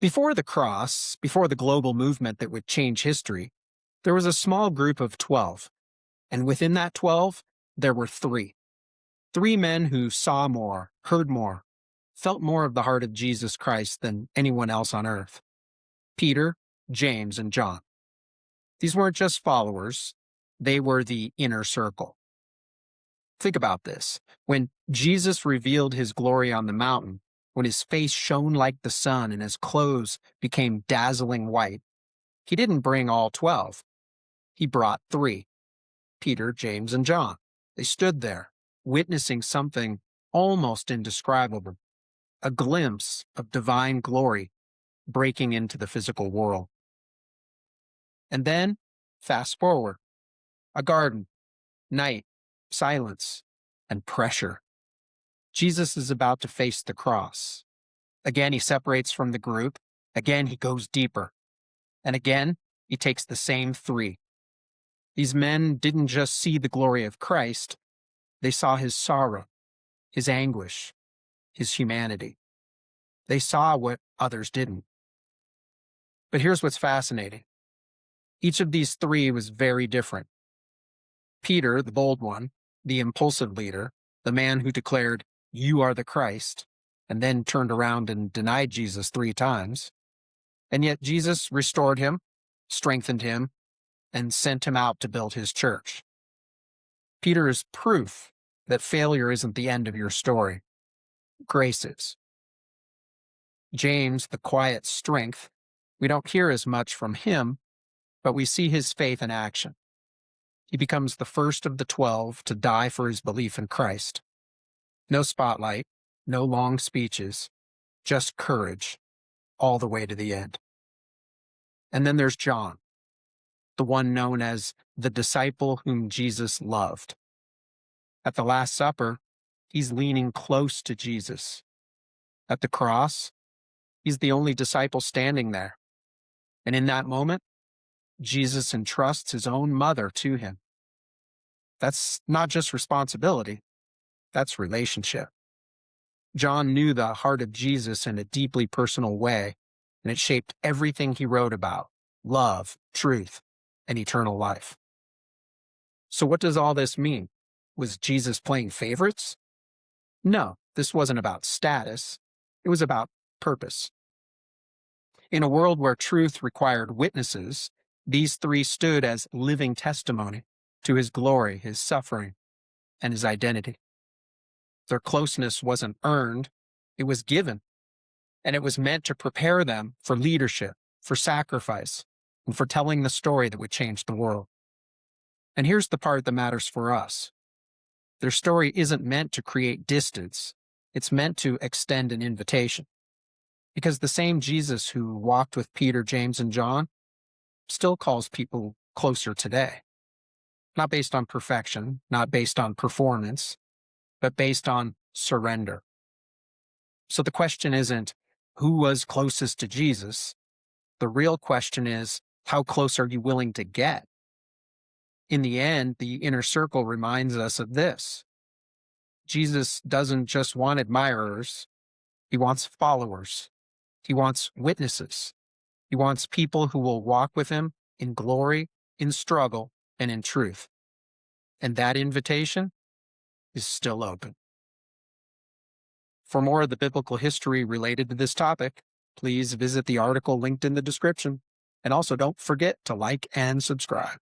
Before the cross, before the global movement that would change history, there was a small group of 12. And within that 12, there were three. Three men who saw more, heard more, felt more of the heart of Jesus Christ than anyone else on earth. Peter, James, and John. These weren't just followers, they were the inner circle. Think about this. When Jesus revealed his glory on the mountain, when his face shone like the sun and his clothes became dazzling white, he didn't bring all 12. He brought three, Peter, James, and John. They stood there, witnessing something almost indescribable, a glimpse of divine glory breaking into the physical world. And then, fast forward, a garden, night, silence, and pressure. Jesus is about to face the cross. Again, he separates from the group. Again, he goes deeper. And again, he takes the same three. These men didn't just see the glory of Christ, they saw his sorrow, his anguish, his humanity. They saw what others didn't. But here's what's fascinating. Each of these three was very different. Peter, the bold one, the impulsive leader, the man who declared, "You are the Christ," and then turned around and denied Jesus 3 times. And yet Jesus restored him, strengthened him, and sent him out to build his church. Peter is proof that failure isn't the end of your story. Grace is. James, the quiet strength, we don't hear as much from him, but we see his faith in action. He becomes the first of the 12 to die for his belief in Christ. No spotlight, no long speeches, just courage, all the way to the end. And then there's John, the one known as the disciple whom Jesus loved. At the Last Supper, he's leaning close to Jesus. At the cross, he's the only disciple standing there. And in that moment, Jesus entrusts his own mother to him. That's not just responsibility, that's relationship. John knew the heart of Jesus in a deeply personal way, and it shaped everything he wrote about: love, truth, and eternal life. So what does all this mean? Was Jesus playing favorites? No, this wasn't about status. It was about purpose. In a world where truth required witnesses, these three stood as living testimony to his glory, his suffering, and his identity. Their closeness wasn't earned, it was given. And it was meant to prepare them for leadership, for sacrifice, and for telling the story that would change the world. And here's the part that matters for us. Their story isn't meant to create distance, it's meant to extend an invitation. Because the same Jesus who walked with Peter, James, and John still calls people closer today. Not based on perfection, not based on performance, but based on surrender. So the question isn't, who was closest to Jesus? The real question is, how close are you willing to get? In the end, the inner circle reminds us of this. Jesus doesn't just want admirers, he wants followers. He wants witnesses. He wants people who will walk with him in glory, in struggle, and in truth. And that invitation is still open. For more of the biblical history related to this topic, please visit the article linked in the description. And also don't forget to like and subscribe.